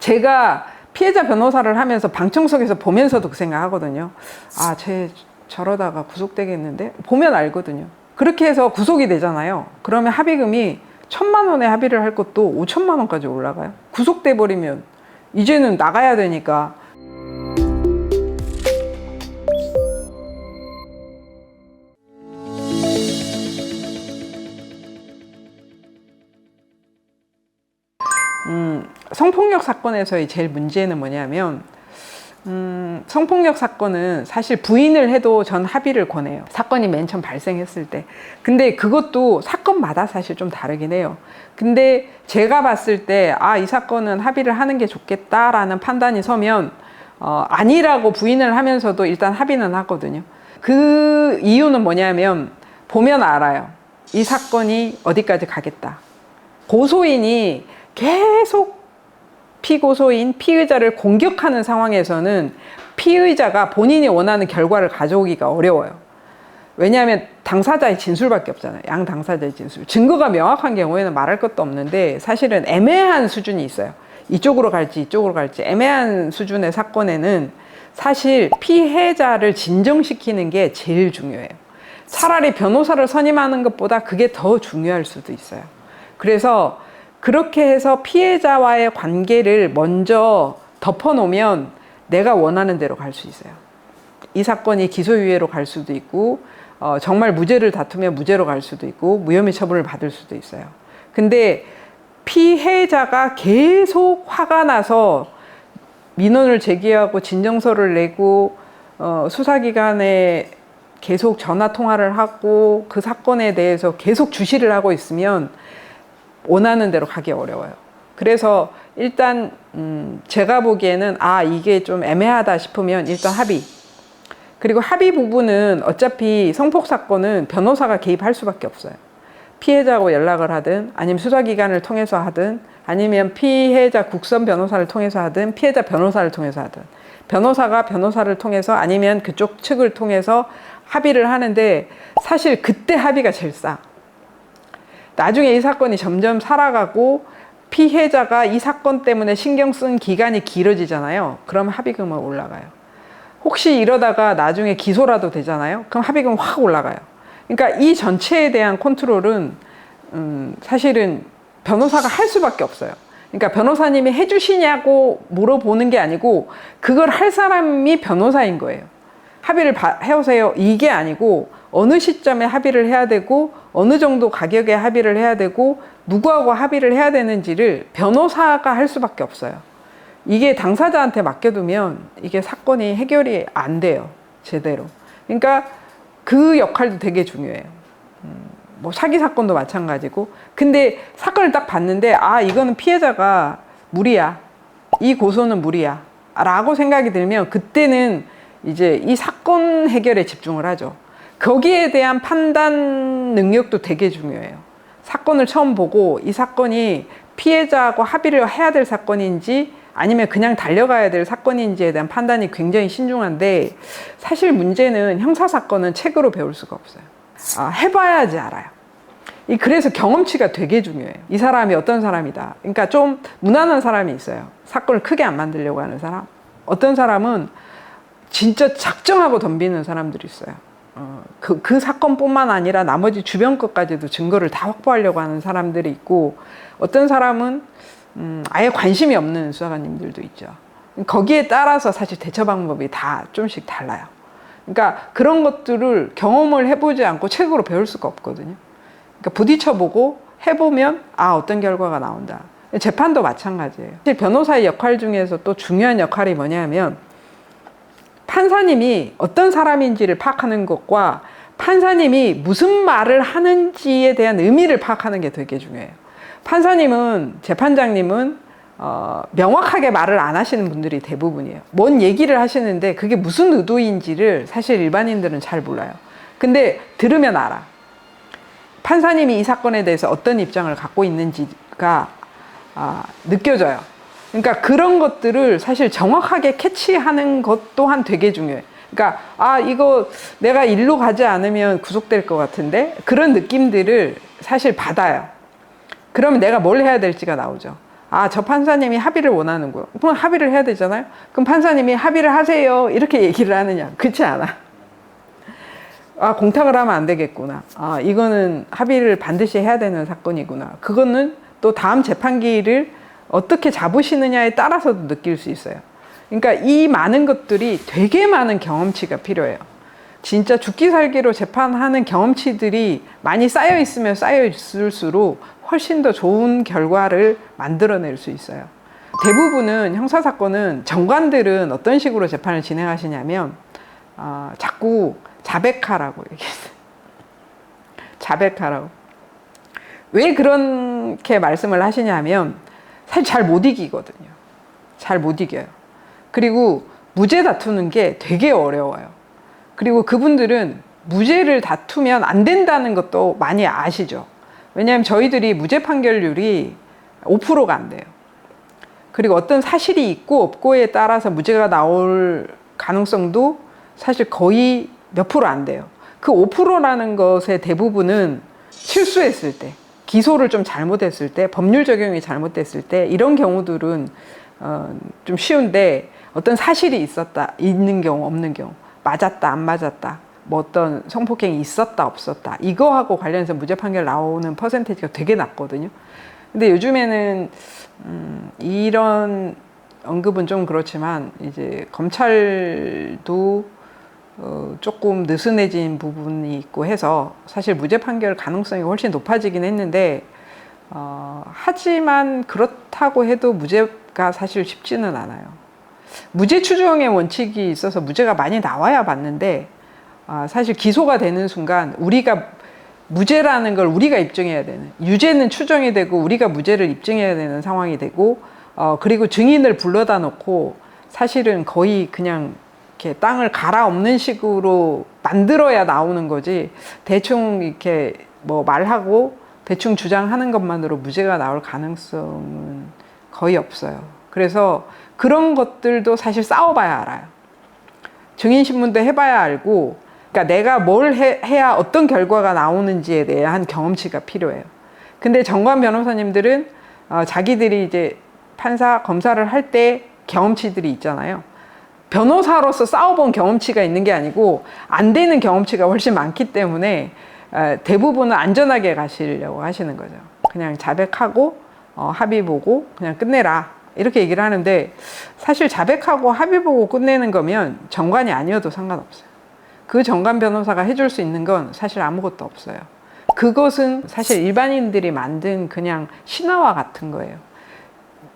제가 피해자 변호사를 하면서 방청석에서 보면서도 그 생각하거든요. 아, 쟤 저러다가 구속되겠는데? 보면 알거든요. 그렇게 해서 구속이 되잖아요. 그러면 합의금이 1,000만 원에 합의를 할 것도 5천만 원까지 올라가요. 구속돼 버리면 이제는 나가야 되니까. 성폭력 사건에서의 제일 문제는 뭐냐면 성폭력 사건은 사실 부인을 해도 전 합의를 권해요. 사건이 맨 처음 발생했을 때. 근데 그것도 사건마다 사실 좀 다르긴 해요. 근데 제가 봤을 때 이 사건은 합의를 하는 게 좋겠다라는 판단이 서면 아니라고 부인을 하면서도 일단 합의는 하거든요. 그 이유는 뭐냐면 보면 알아요. 이 사건이 어디까지 가겠다. 고소인이 계속 피고소인, 피의자를 공격하는 상황에서는 피의자가 본인이 원하는 결과를 가져오기가 어려워요. 왜냐하면 당사자의 진술밖에 없잖아요. 양 당사자의 진술. 증거가 명확한 경우에는 말할 것도 없는데 사실은 애매한 수준이 있어요. 이쪽으로 갈지 이쪽으로 갈지 애매한 수준의 사건에는 사실 피해자를 진정시키는 게 제일 중요해요. 차라리 변호사를 선임하는 것보다 그게 더 중요할 수도 있어요. 그래서 그렇게 해서 피해자와의 관계를 먼저 덮어놓으면 내가 원하는 대로 갈 수 있어요. 이 사건이 기소유예로 갈 수도 있고 정말 무죄를 다투면 무죄로 갈 수도 있고 무혐의 처분을 받을 수도 있어요. 근데 피해자가 계속 화가 나서 민원을 제기하고 진정서를 내고 수사기관에 계속 전화통화를 하고 그 사건에 대해서 계속 주시를 하고 있으면 원하는 대로 가기 어려워요. 그래서 일단 제가 보기에는 이게 좀 애매하다 싶으면 일단 합의. 그리고 합의 부분은 어차피 성폭 사건은 변호사가 개입할 수밖에 없어요. 피해자하고 연락을 하든 아니면 수사기관을 통해서 하든 아니면 피해자 국선 변호사를 통해서 하든 피해자 변호사를 통해서 하든 변호사가 변호사를 통해서 아니면 그쪽 측을 통해서 합의를 하는데 사실 그때 합의가 제일 싸. 나중에 이 사건이 점점 살아가고 피해자가 이 사건 때문에 신경 쓴 기간이 길어지잖아요. 그럼 합의금은 올라가요. 혹시 이러다가 나중에 기소라도 되잖아요. 그럼 합의금 확 올라가요. 그러니까 이 전체에 대한 컨트롤은 사실은 변호사가 할 수밖에 없어요. 그러니까 변호사님이 해주시냐고 물어보는 게 아니고 그걸 할 사람이 변호사인 거예요. 합의를 해오세요. 이게 아니고 어느 시점에 합의를 해야 되고 어느 정도 가격에 합의를 해야 되고 누구하고 합의를 해야 되는지를 변호사가 할 수밖에 없어요. 이게 당사자한테 맡겨두면 이게 사건이 해결이 안 돼요. 제대로. 그러니까 그 역할도 되게 중요해요. 뭐 사기 사건도 마찬가지고. 근데 사건을 딱 봤는데 이거는 피해자가 무리야. 이 고소는 무리야. 라고 생각이 들면 그때는 이제 이 사건 해결에 집중을 하죠. 거기에 대한 판단 능력도 되게 중요해요. 사건을 처음 보고 이 사건이 피해자하고 합의를 해야 될 사건인지 아니면 그냥 달려가야 될 사건인지에 대한 판단이 굉장히 신중한데 사실 문제는 형사사건은 책으로 배울 수가 없어요. 해봐야지 알아요. 그래서 경험치가 되게 중요해요. 이 사람이 어떤 사람이다. 그러니까 좀 무난한 사람이 있어요. 사건을 크게 안 만들려고 하는 사람. 어떤 사람은 진짜 작정하고 덤비는 사람들이 있어요. 그 사건뿐만 아니라 나머지 주변 것까지도 증거를 다 확보하려고 하는 사람들이 있고 어떤 사람은 아예 관심이 없는 수사관님들도 있죠. 거기에 따라서 사실 대처 방법이 다 좀씩 달라요. 그러니까 그런 것들을 경험을 해보지 않고 책으로 배울 수가 없거든요. 그러니까 부딪혀보고 해보면 어떤 결과가 나온다. 재판도 마찬가지예요. 사실 변호사의 역할 중에서 또 중요한 역할이 뭐냐면 판사님이 어떤 사람인지를 파악하는 것과 판사님이 무슨 말을 하는지에 대한 의미를 파악하는 게 되게 중요해요. 판사님은, 재판장님은 명확하게 말을 안 하시는 분들이 대부분이에요. 뭔 얘기를 하시는데 그게 무슨 의도인지를 사실 일반인들은 잘 몰라요. 근데 들으면 알아. 판사님이 이 사건에 대해서 어떤 입장을 갖고 있는지가 느껴져요. 그러니까 그런 것들을 사실 정확하게 캐치하는 것 또한 되게 중요해. 그러니까 이거 내가 일로 가지 않으면 구속될 것 같은데 그런 느낌들을 사실 받아요. 그러면 내가 뭘 해야 될지가 나오죠. 아, 저 판사님이 합의를 원하는구나. 그럼 합의를 해야 되잖아요. 그럼 판사님이 합의를 하세요. 이렇게 얘기를 하느냐. 그렇지 않아. 아, 공탁을 하면 안 되겠구나. 아, 이거는 합의를 반드시 해야 되는 사건이구나. 그거는 또 다음 재판기를 어떻게 잡으시느냐에 따라서도 느낄 수 있어요. 그러니까 이 많은 것들이 되게 많은 경험치가 필요해요. 진짜 죽기 살기로 재판하는 경험치들이 많이 쌓여 있으면 쌓여 있을수록 훨씬 더 좋은 결과를 만들어낼 수 있어요. 대부분은 형사사건은 정관들은 어떤 식으로 재판을 진행하시냐면 자꾸 자백하라고 얘기했어요. 자백하라고. 왜 그렇게 말씀을 하시냐면 사실 잘 못 이기거든요. 잘 못 이겨요. 그리고 무죄 다투는 게 되게 어려워요. 그리고 그분들은 무죄를 다투면 안 된다는 것도 많이 아시죠. 왜냐하면 저희들이 무죄 판결률이 5%가 안 돼요. 그리고 어떤 사실이 있고 없고에 따라서 무죄가 나올 가능성도 사실 거의 몇 프로 안 돼요. 그 5%라는 것의 대부분은 실수했을 때, 기소를 좀 잘못했을 때, 법률 적용이 잘못됐을 때, 이런 경우들은 좀 쉬운데, 어떤 사실이 있는 경우, 없는 경우, 맞았다, 안 맞았다, 뭐 어떤 성폭행이 있었다, 없었다, 이거하고 관련해서 무죄 판결 나오는 퍼센테이지가 되게 낮거든요. 근데 요즘에는 이런 언급은 좀 그렇지만, 이제 검찰도 조금 느슨해진 부분이 있고 해서 사실 무죄 판결 가능성이 훨씬 높아지긴 했는데, 하지만 그렇다고 해도 무죄가 사실 쉽지는 않아요. 무죄 추정의 원칙이 있어서 무죄가 많이 나와야 맞는데, 사실 기소가 되는 순간 우리가 무죄라는 걸 우리가 입증해야 되는, 유죄는 추정이 되고 우리가 무죄를 입증해야 되는 상황이 되고, 그리고 증인을 불러다 놓고 사실은 거의 그냥 이렇게 땅을 갈아엎는 식으로 만들어야 나오는 거지, 대충 이렇게 뭐 말하고 대충 주장하는 것만으로 무죄가 나올 가능성은 거의 없어요. 그래서 그런 것들도 사실 싸워봐야 알아요. 증인신문도 해봐야 알고, 그러니까 내가 뭘 해야 어떤 결과가 나오는지에 대한 경험치가 필요해요. 근데 정관 변호사님들은 자기들이 이제 판사, 검사를 할 때 경험치들이 있잖아요. 변호사로서 싸워본 경험치가 있는 게 아니고 안 되는 경험치가 훨씬 많기 때문에 대부분은 안전하게 가시려고 하시는 거죠. 그냥 자백하고 합의 보고 그냥 끝내라, 이렇게 얘기를 하는데, 사실 자백하고 합의 보고 끝내는 거면 정관이 아니어도 상관없어요. 그 정관 변호사가 해줄 수 있는 건 사실 아무것도 없어요. 그것은 사실 일반인들이 만든 그냥 신화와 같은 거예요.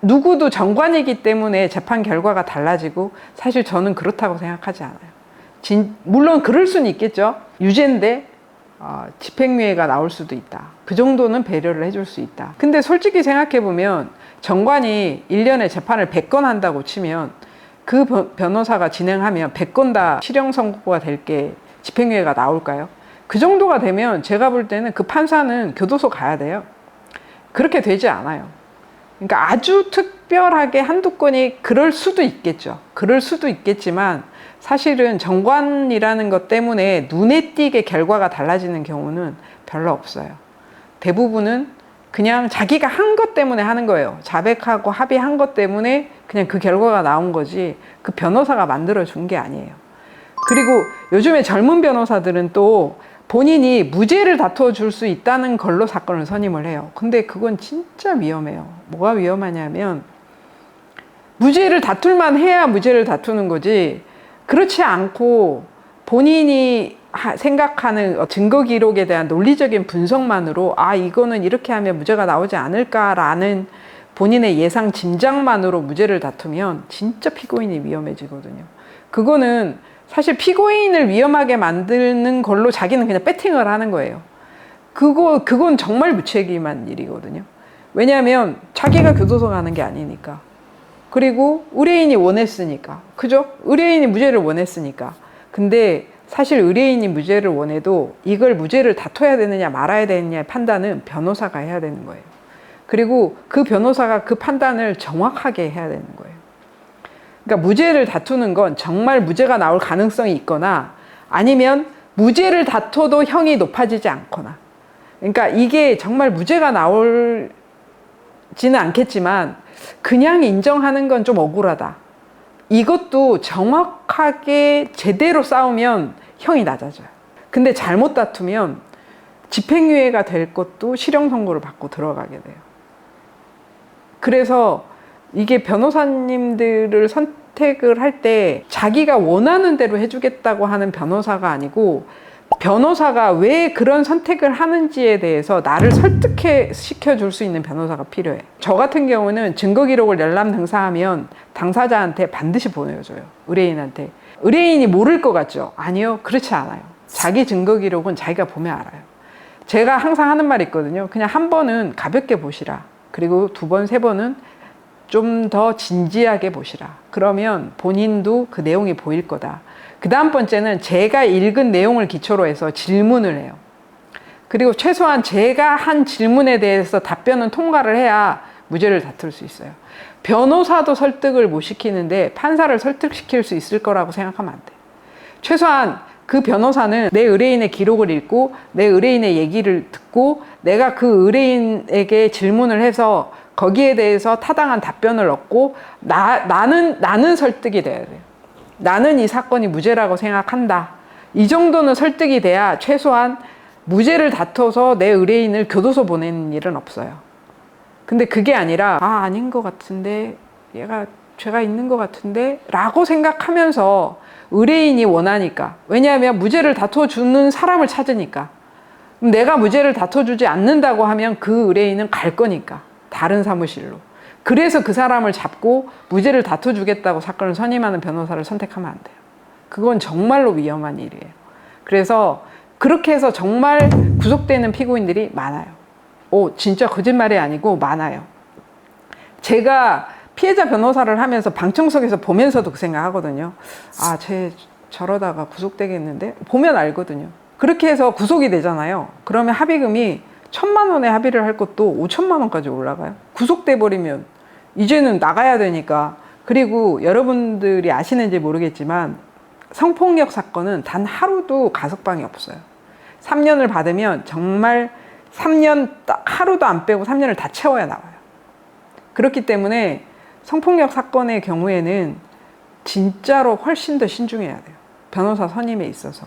누구도 정관이기 때문에 재판 결과가 달라지고, 사실 저는 그렇다고 생각하지 않아요. 물론 그럴 수는 있겠죠. 유죄인데 집행유예가 나올 수도 있다. 그 정도는 배려를 해줄 수 있다. 근데 솔직히 생각해보면 정관이 1년에 재판을 100건 한다고 치면 그 변호사가 진행하면 100건 다 실형 선고가 될 게 집행유예가 나올까요? 그 정도가 되면 제가 볼 때는 그 판사는 교도소 가야 돼요. 그렇게 되지 않아요. 그러니까 아주 특별하게 한두 건이 그럴 수도 있겠죠. 그럴 수도 있겠지만 사실은 정관이라는 것 때문에 눈에 띄게 결과가 달라지는 경우는 별로 없어요. 대부분은 그냥 자기가 한 것 때문에 하는 거예요. 자백하고 합의한 것 때문에 그냥 그 결과가 나온 거지, 그 변호사가 만들어준 게 아니에요. 그리고 요즘에 젊은 변호사들은 또 본인이 무죄를 다투어 줄 수 있다는 걸로 사건을 선임을 해요. 근데 그건 진짜 위험해요. 뭐가 위험하냐면, 무죄를 다툴만 해야 무죄를 다투는 거지, 그렇지 않고 본인이 생각하는 증거 기록에 대한 논리적인 분석만으로 이거는 이렇게 하면 무죄가 나오지 않을까라는 본인의 예상 짐작만으로 무죄를 다투면 진짜 피고인이 위험해지거든요. 그거는 사실 피고인을 위험하게 만드는 걸로 자기는 그냥 배팅을 하는 거예요. 그건 정말 무책임한 일이거든요. 왜냐하면 자기가 교도소 가는 게 아니니까. 그리고 의뢰인이 원했으니까. 그죠? 의뢰인이 무죄를 원했으니까. 근데 사실 의뢰인이 무죄를 원해도 이걸 무죄를 다퉈야 되느냐 말아야 되느냐의 판단은 변호사가 해야 되는 거예요. 그리고 그 변호사가 그 판단을 정확하게 해야 되는 거예요. 그러니까 무죄를 다투는 건 정말 무죄가 나올 가능성이 있거나, 아니면 무죄를 다퉈도 형이 높아지지 않거나. 그러니까 이게 정말 무죄가 나올지는 않겠지만 그냥 인정하는 건 좀 억울하다. 이것도 정확하게 제대로 싸우면 형이 낮아져요. 근데 잘못 다투면 집행유예가 될 것도 실형 선고를 받고 들어가게 돼요. 그래서 이게 변호사님들을 선택을 할 때 자기가 원하는 대로 해주겠다고 하는 변호사가 아니고 변호사가 왜 그런 선택을 하는지에 대해서 나를 설득시켜 줄 수 있는 변호사가 필요해. 저 같은 경우는 증거 기록을 열람 등사하면 당사자한테 반드시 보내줘요. 의뢰인한테. 의뢰인이 모를 것 같죠? 아니요, 그렇지 않아요. 자기 증거 기록은 자기가 보면 알아요. 제가 항상 하는 말이 있거든요. 그냥 한 번은 가볍게 보시라. 그리고 두 번, 세 번은 좀 더 진지하게 보시라. 그러면 본인도 그 내용이 보일 거다. 그 다음 번째는 제가 읽은 내용을 기초로 해서 질문을 해요. 그리고 최소한 제가 한 질문에 대해서 답변은 통과를 해야 무죄를 다툴 수 있어요. 변호사도 설득을 못 시키는데 판사를 설득시킬 수 있을 거라고 생각하면 안 돼요. 최소한 그 변호사는 내 의뢰인의 기록을 읽고 내 의뢰인의 얘기를 듣고 내가 그 의뢰인에게 질문을 해서 거기에 대해서 타당한 답변을 얻고 나는 설득이 돼야 돼요. 나는 이 사건이 무죄라고 생각한다. 이 정도는 설득이 돼야 최소한 무죄를 다퉈서 내 의뢰인을 교도소 보내는 일은 없어요. 근데 그게 아니라 아닌 것 같은데 얘가 죄가 있는 것 같은데 라고 생각하면서 의뢰인이 원하니까, 왜냐하면 무죄를 다퉈주는 사람을 찾으니까, 내가 무죄를 다퉈주지 않는다고 하면 그 의뢰인은 갈 거니까 다른 사무실로. 그래서 그 사람을 잡고 무죄를 다퉈주겠다고 사건을 선임하는 변호사를 선택하면 안 돼요. 그건 정말로 위험한 일이에요. 그래서 그렇게 해서 정말 구속되는 피고인들이 많아요. 진짜 거짓말이 아니고 많아요. 제가 피해자 변호사를 하면서 방청석에서 보면서도 그 생각하거든요. 쟤 저러다가 구속되겠는데? 보면 알거든요. 그렇게 해서 구속이 되잖아요. 그러면 합의금이 1,000만 원에 합의를 할 것도 5천만 원까지 올라가요. 구속돼 버리면 이제는 나가야 되니까. 그리고 여러분들이 아시는지 모르겠지만 성폭력 사건은 단 하루도 가석방이 없어요. 3년을 받으면 정말 3년 하루도 안 빼고 3년을 다 채워야 나와요. 그렇기 때문에 성폭력 사건의 경우에는 진짜로 훨씬 더 신중해야 돼요. 변호사 선임에 있어서.